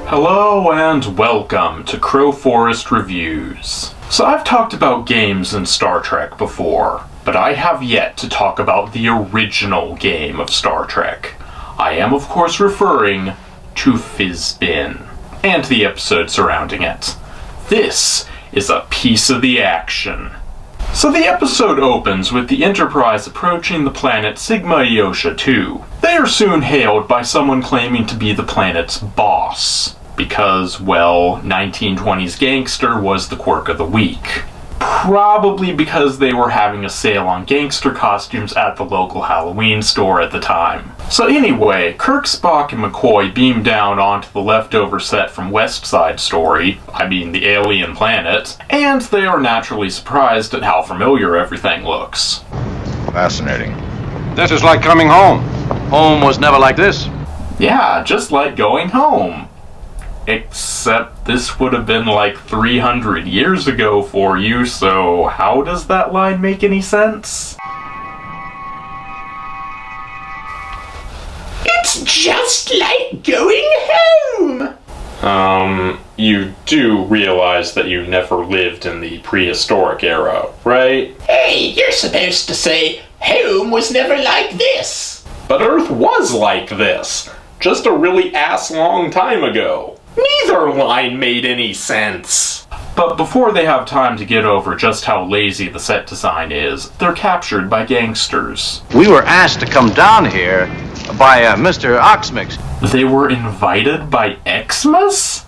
Hello and welcome to Crowforest Reviews. So I've talked about games in Star Trek before, but I have yet to talk about the original game of Star Trek. I am of course referring to Fizbin, and the episode surrounding it. This is a piece of the action. So the episode opens with the Enterprise approaching the planet Sigma Iosha 2. They are soon hailed by someone claiming to be the planet's boss, because, well, 1920s gangster was the quirk of the week. Probably because they were having a sale on gangster costumes at the local Halloween store at the time. So anyway, Kirk, Spock, and McCoy beam down onto the leftover set from West Side Story, the alien planet, and they are naturally surprised at how familiar everything looks. Fascinating. This is like coming home. Home was never like this. Yeah, just like going home. Except this would have been like 300 years ago for you, so how does that line make any sense? It's just like going home! You do realize that you never lived in the prehistoric era, right? Hey, you're supposed to say, home was never like this! But Earth was like this, just a really ass-long time ago. Neither line made any sense. But before they have time to get over just how lazy the set design is, they're captured by gangsters. We were asked to come down here by Mr. Oxmix. They were invited by Xmas?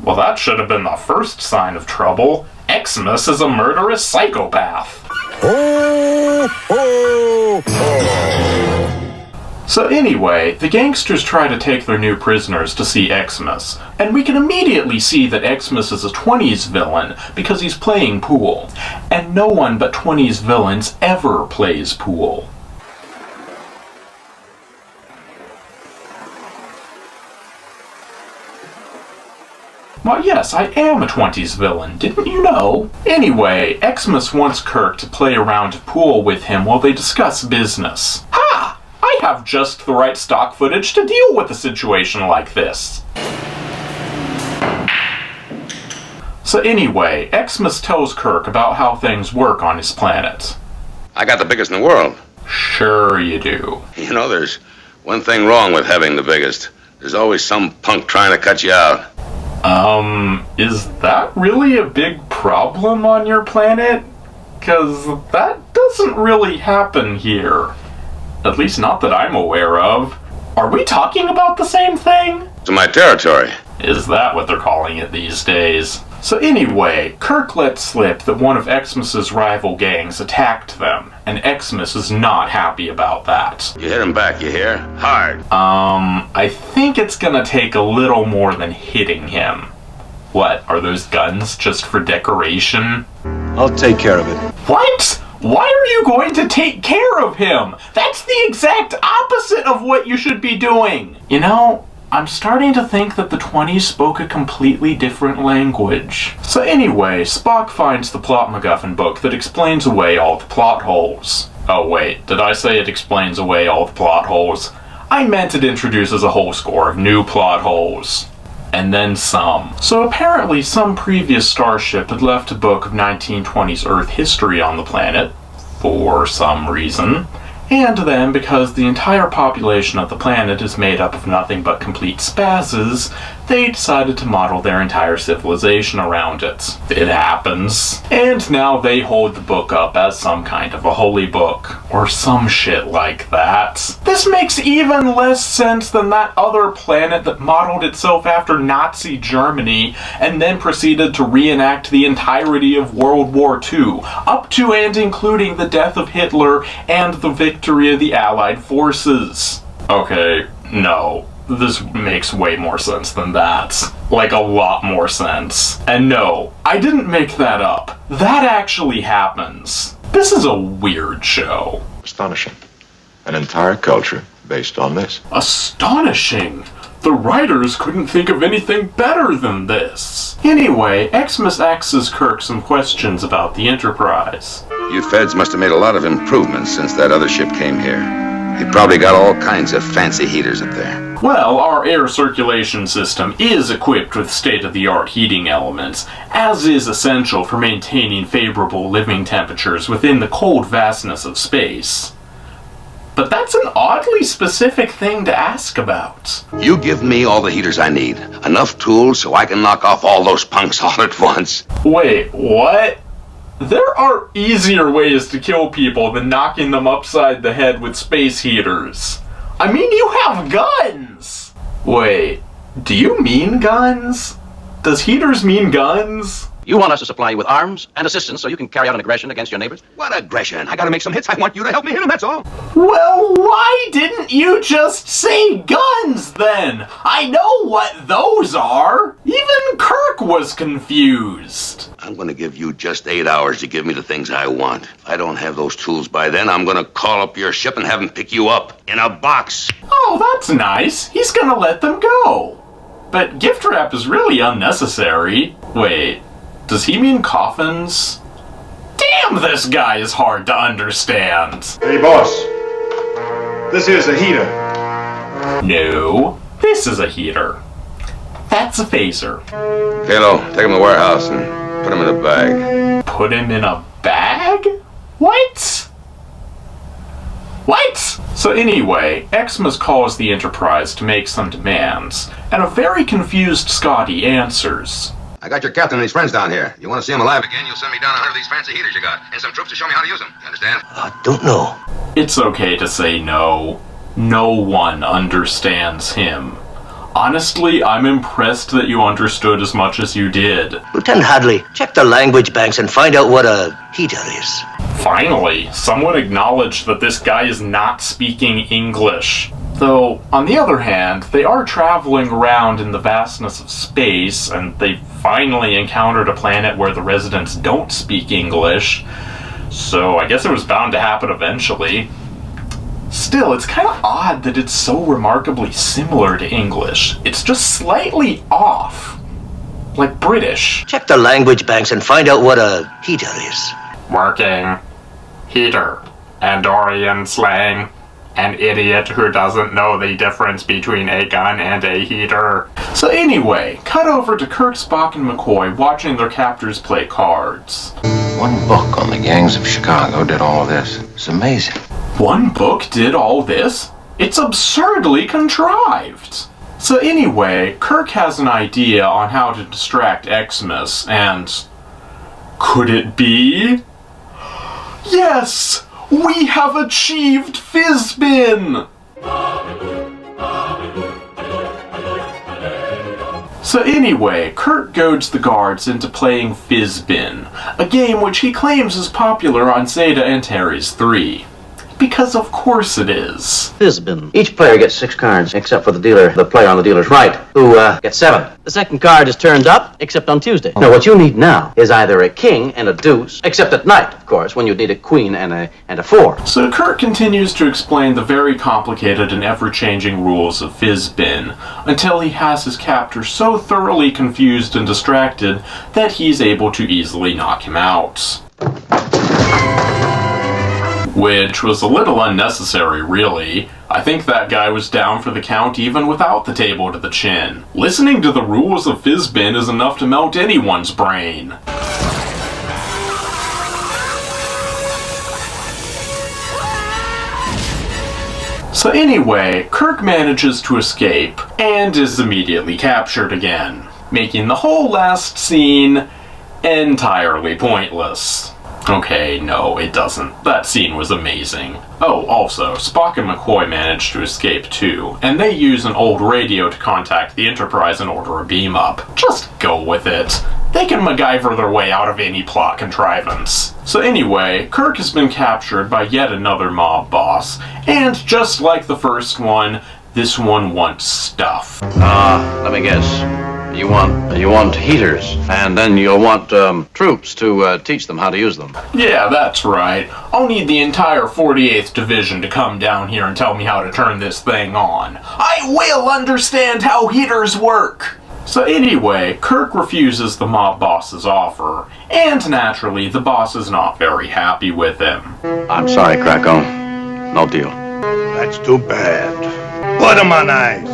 Well, that should have been the first sign of trouble. Xmas is a murderous psychopath. So anyway, the gangsters try to take their new prisoners to see Xmas, and we can immediately see that Xmas is a 20s villain because he's playing pool, and no one but 20s villains ever plays pool. Well, yes, I am a 20s villain, didn't you know? Anyway, Xmas wants Kirk to play a round of pool with him while they discuss business. Ha! I have just the right stock footage to deal with a situation like this. So anyway, Xmas tells Kirk about how things work on his planet. I got the biggest in the world. Sure you do. You know, there's one thing wrong with having the biggest. There's always some punk trying to cut you out. Is that really a big problem on your planet? 'Cause that doesn't really happen here. At least not that I'm aware of. Are we talking about the same thing? It's my territory. Is that what they're calling it these days? So anyway, Kirk lets slip that one of Xmas's rival gangs attacked them, and Xmas is not happy about that. You hit him back, you hear? Hard. I think it's gonna take a little more than hitting him. What, are those guns just for decoration? I'll take care of it. What? Why are you going to take care of him? That's the exact opposite of what you should be doing. You know, I'm starting to think that the 20s spoke a completely different language. So anyway, Spock finds the plot MacGuffin book that explains away all the plot holes. Oh wait, did I say it explains away all the plot holes? I meant it introduces a whole score of new plot holes. And then some. So apparently some previous starship had left a book of 1920s Earth history on the planet, for some reason. And then, because the entire population of the planet is made up of nothing but complete spazzes, they decided to model their entire civilization around it. It happens. And now they hold the book up as some kind of a holy book, or some shit like that. This makes even less sense than that other planet that modeled itself after Nazi Germany, and then proceeded to reenact the entirety of World War II, up to and including the death of Hitler and the victory of the Allied forces. Okay, no. This makes way more sense than that. Like, a lot more sense. And no, I didn't make that up. That actually happens. This is a weird show. Astonishing. An entire culture based on this. Astonishing! The writers couldn't think of anything better than this. Anyway, Xmas asks Kirk some questions about the Enterprise. You feds must have made a lot of improvements since that other ship came here. He probably got all kinds of fancy heaters up there. Well, our air circulation system is equipped with state-of-the-art heating elements, as is essential for maintaining favorable living temperatures within the cold vastness of space. But that's an oddly specific thing to ask about. You give me all the heaters I need. Enough tools so I can knock off all those punks all at once. Wait, what? There are easier ways to kill people than knocking them upside the head with space heaters. I mean, you have guns! Wait, do you mean guns? Does heaters mean guns? You want us to supply you with arms and assistance so you can carry out an aggression against your neighbors? What aggression? I gotta make some hits. I want you to help me hit them, that's all. Well, why didn't you just say guns then? I know what those are. Even Kirk was confused. I'm gonna give you just 8 hours to give me the things I want. If I don't have those tools by then, I'm gonna call up your ship and have them pick you up in a box. Oh, that's nice. He's gonna let them go. But gift wrap is really unnecessary. Wait, does he mean coffins? Damn, this guy is hard to understand. Hey, boss. This here's a heater. No, this is a heater. That's a phaser. Kalo, take him to the warehouse and put him in a bag. Put him in a bag? What? What? So anyway, Xmas calls the Enterprise to make some demands, and a very confused Scotty answers. I got your captain and his friends down here. You want to see them alive again, you'll send me down 100 of these fancy heaters you got, and some troops to show me how to use them. You understand? I don't know. It's okay to say no. No one understands him. Honestly, I'm impressed that you understood as much as you did. Lieutenant Hadley, check the language banks and find out what a heater is. Finally, someone acknowledged that this guy is not speaking English. Though, on the other hand, they are traveling around in the vastness of space, and they finally encountered a planet where the residents don't speak English, so I guess it was bound to happen eventually. Still, it's kind of odd that it's so remarkably similar to English. It's just slightly off. Like British. Check the language banks and find out what a heater is. Working. Heater. Andorian slang. An idiot who doesn't know the difference between a gun and a heater. So anyway, cut over to Kirk, Spock, and McCoy watching their captors play cards. One book on the gangs of Chicago did all of this. It's amazing. One book did all this? It's absurdly contrived. So anyway, Kirk has an idea on how to distract Xmas, and... could it be? Yes! We have achieved Fizbin! So anyway, Kirk goads the guards into playing Fizbin, a game which he claims is popular on Zeta Antares 3. Because of course it is. Fizbin. Each player gets 6 cards, except for the player on the dealer's right, who gets 7. The second card is turned up, except on Tuesday. Now, what you need now is either a king and a deuce, except at night, of course, when you need a queen and a 4. So Kirk continues to explain the very complicated and ever-changing rules of Fizbin, until he has his captor so thoroughly confused and distracted that he's able to easily knock him out. Which was a little unnecessary, really. I think that guy was down for the count even without the table to the chin. Listening to the rules of Fizbin is enough to melt anyone's brain. So anyway, Kirk manages to escape, and is immediately captured again, making the whole last scene entirely pointless. Okay, no, it doesn't. That scene was amazing. Oh, also, Spock and McCoy managed to escape too, and they use an old radio to contact the Enterprise and order a beam-up. Just go with it. They can MacGyver their way out of any plot contrivance. So anyway, Kirk has been captured by yet another mob boss, and just like the first one, this one wants stuff. Let me guess. You want heaters, and then you'll want troops to teach them how to use them. Yeah, that's right. I'll need the entire 48th Division to come down here and tell me how to turn this thing on. I will understand how heaters work! So anyway, Kirk refuses the mob boss's offer, and naturally, the boss is not very happy with him. I'm sorry, Krakow. No deal. That's too bad. Put him on ice.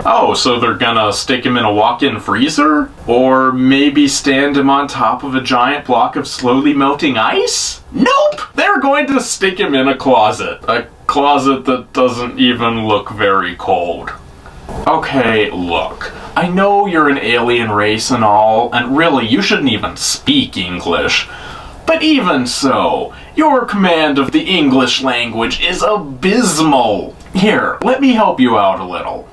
Oh, so they're gonna stick him in a walk-in freezer? Or maybe stand him on top of a giant block of slowly melting ice? Nope! They're going to stick him in a closet. A closet that doesn't even look very cold. Okay, look. I know you're an alien race and all, and really, you shouldn't even speak English. But even so, your command of the English language is abysmal. Here, let me help you out a little.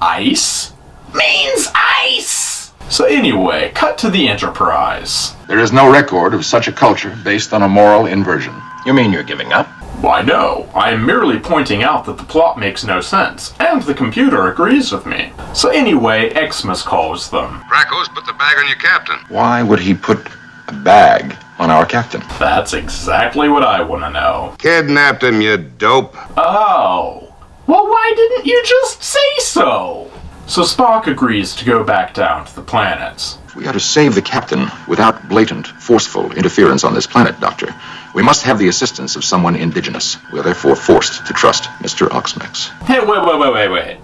Ice means ice! So anyway, cut to the Enterprise. There is no record of such a culture based on a moral inversion. You mean you're giving up? Why no, I am merely pointing out that the plot makes no sense, and the computer agrees with me. So anyway, Xmas calls them. Krackos, put the bag on your captain. Why would he put a bag on our captain? That's exactly what I want to know. Kidnapped him, you dope. Oh, well why didn't you just say so? So Spock agrees to go back down to the planets. We are to save the captain without blatant, forceful interference on this planet, Doctor. We must have the assistance of someone indigenous. We are therefore forced to trust Mr. Oxmax. Hey, wait.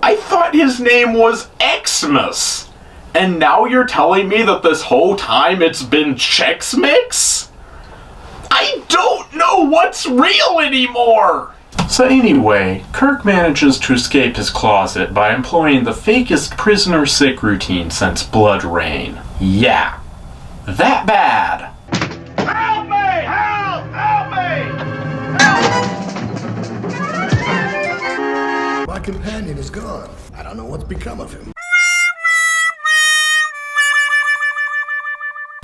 I thought his name was Xmas. And now you're telling me that this whole time it's been Chex Mix? I don't know what's real anymore! So anyway, Kirk manages to escape his closet by employing the fakest prisoner sick routine since Blood Rain. Yeah, that bad. Help me! Help me! My companion is gone. I don't know what's become of him.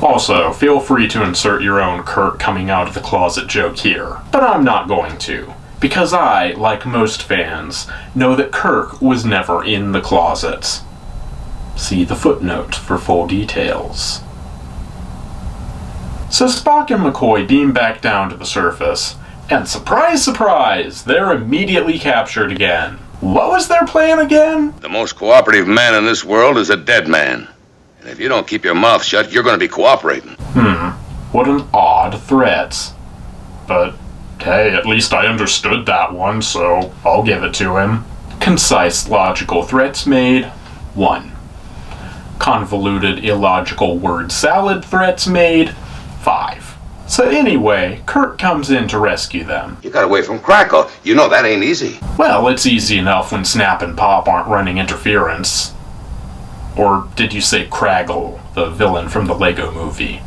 Also, feel free to insert your own Kirk coming out of the closet joke here, but I'm not going to. Because I, like most fans, know that Kirk was never in the closet. See the footnote for full details. So Spock and McCoy beam back down to the surface, and surprise, surprise, they're immediately captured again. What was their plan again? The most cooperative man in this world is a dead man. And if you don't keep your mouth shut, you're going to be cooperating. What an odd threat. But hey, at least I understood that one, so I'll give it to him. Concise, logical threats made, 1. Convoluted, illogical word salad threats made, 5. So anyway, Kirk comes in to rescue them. You got away from Krakow. You know that ain't easy. Well, it's easy enough when Snap and Pop aren't running interference. Or did you say Craggle, the villain from the Lego movie?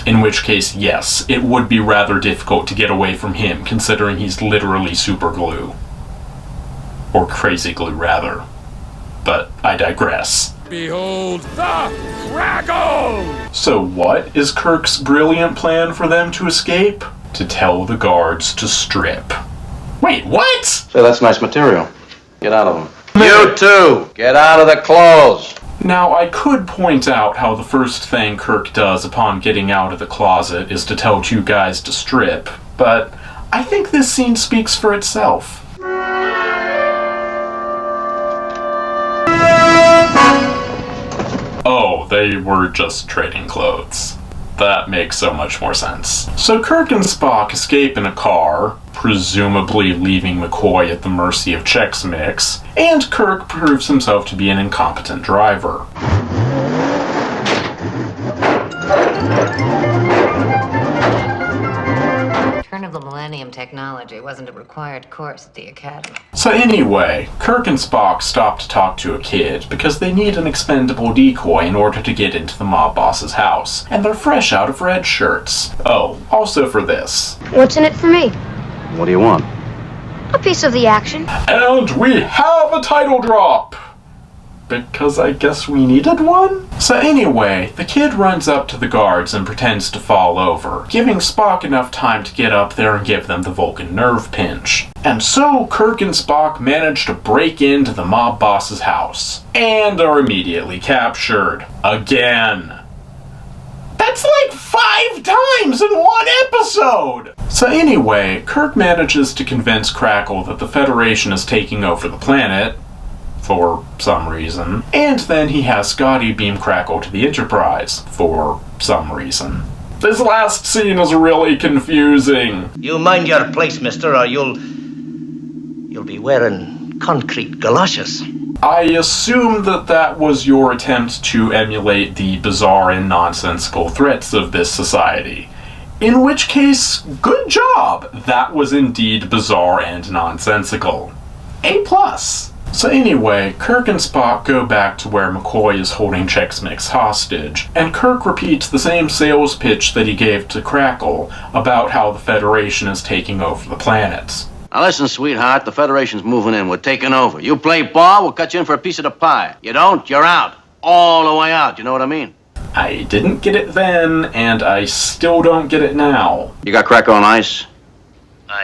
In which case, yes, it would be rather difficult to get away from him, considering he's literally super glue. Or crazy glue, rather. But I digress. Behold the Craggle! So what is Kirk's brilliant plan for them to escape? To tell the guards to strip. Wait, what? So that's nice material. Get out of them. You too! Get out of the clothes! Now, I could point out how the first thing Kirk does upon getting out of the closet is to tell 2 guys to strip, but I think this scene speaks for itself. Oh, they were just trading clothes. That makes so much more sense. So Kirk and Spock escape in a car, presumably leaving McCoy at the mercy of Chex Mix, and Kirk proves himself to be an incompetent driver. Turn of the millennium technology wasn't a required course at the academy. So anyway, Kirk and Spock stop to talk to a kid because they need an expendable decoy in order to get into the mob boss's house, and they're fresh out of red shirts. Oh, also for this. What's in it for me? What do you want? A piece of the action. And we have a title drop! Because I guess we needed one? So anyway, the kid runs up to the guards and pretends to fall over, giving Spock enough time to get up there and give them the Vulcan nerve pinch. And so Kirk and Spock manage to break into the mob boss's house, and are immediately captured. Again. That's like 5 times in one episode! So anyway, Kirk manages to convince Crackle that the Federation is taking over the planet, for some reason, and then he has Scotty beam Crackle to the Enterprise, for some reason. This last scene is really confusing. You mind your place, mister, or you'll... you'll be wearing concrete galoshes. I assume that was your attempt to emulate the bizarre and nonsensical threats of this society. In which case, good job! That was indeed bizarre and nonsensical. A+. So anyway, Kirk and Spock go back to where McCoy is holding Chex Mix hostage, and Kirk repeats the same sales pitch that he gave to Crackle about how the Federation is taking over the planet. Now listen, sweetheart, the Federation's moving in. We're taking over. You play ball, we'll cut you in for a piece of the pie. You don't, you're out. All the way out, you know what I mean? I didn't get it then, and I still don't get it now. You got Cracker on ice?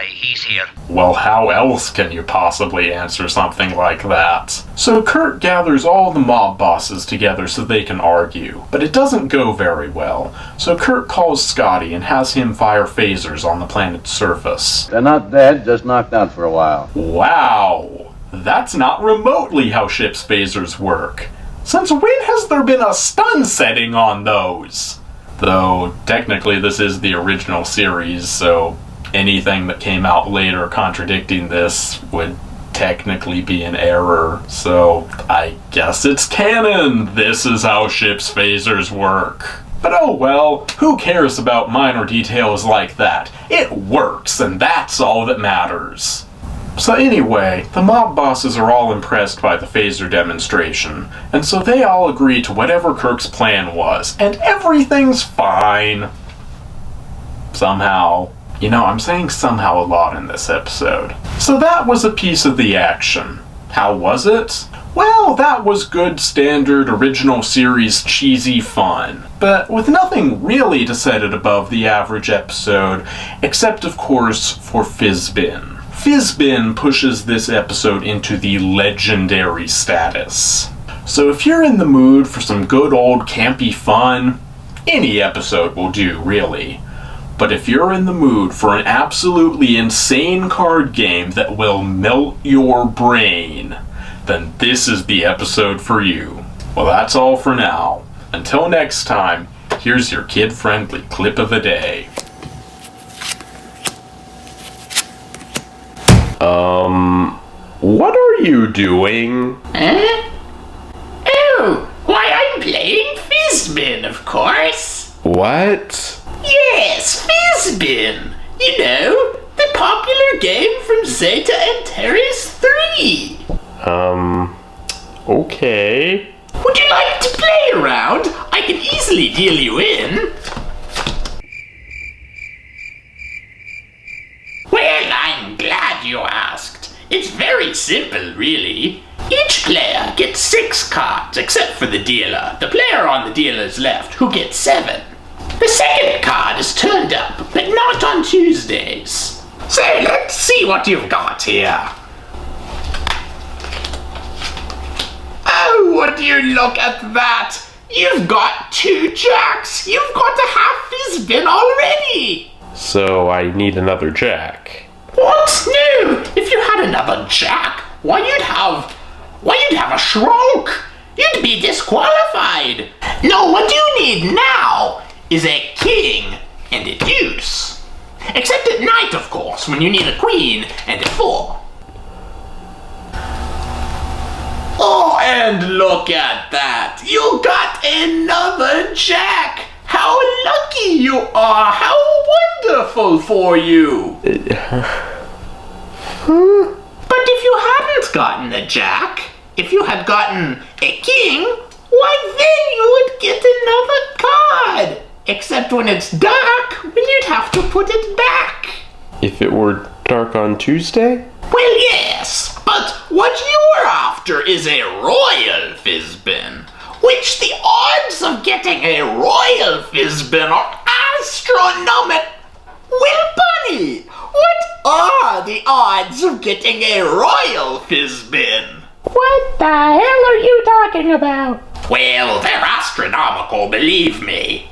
He's here. Well, how else can you possibly answer something like that? So Kurt gathers all the mob bosses together so they can argue, but it doesn't go very well. So Kurt calls Scotty and has him fire phasers on the planet's surface. They're not dead, just knocked out for a while. Wow! That's not remotely how ship's phasers work. Since when has there been a stun setting on those? Though, technically this is the original series, so anything that came out later contradicting this would technically be an error. So, I guess it's canon! This is how ship's phasers work. But oh well, who cares about minor details like that? It works, and that's all that matters. So anyway, the mob bosses are all impressed by the phaser demonstration, and so they all agree to whatever Kirk's plan was, and everything's fine. Somehow. You know, I'm saying somehow a lot in this episode. So that was a piece of the action. How was it? Well, that was good standard original series cheesy fun, but with nothing really to set it above the average episode, except of course for Fizbin. Fizbin pushes this episode into the legendary status. So if you're in the mood for some good old campy fun, any episode will do, really. But if you're in the mood for an absolutely insane card game that will melt your brain, then this is the episode for you. Well, that's all for now. Until next time, here's your kid-friendly clip of the day. What are you doing? Huh? Oh, why I'm playing Fizbin, of course. What? Yes, Fizbin. You know, the popular game from Zeta and Terrace 3. Okay. Would you like to play around? I can easily deal you in. Well, I'm glad you asked. It's very simple, really. Each player gets 6 cards, except for the dealer, the player on the dealer's left, who gets 7. The second card is turned up, but not on Tuesdays. So let's see what you've got here. Oh, would you look at that? You've got 2 jacks. You've got a half Fizbin already. So I need another jack. What? No! If you had another jack, why you'd have a shrunk. You'd be disqualified. No, what you need now is a king and a deuce. Except at night, of course, when you need a queen and a 4. Oh, and look at that! You got another jack! How lucky you are! How wonderful for you! But if you hadn't gotten a jack, if you had gotten a king, why then you would get another card! Except when it's dark, when you'd have to put it back. If it were dark on Tuesday? Well, yes, but what you're after is a royal Fizbin, which the odds of getting a royal Fizbin are astronomical. Well, Bunny, what are the odds of getting a royal Fizbin? What the hell are you talking about? Well, they're astronomical, believe me.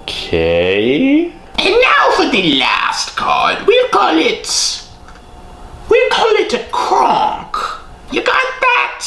Okay. And now for the last card. We'll call it a Kronk. You got that?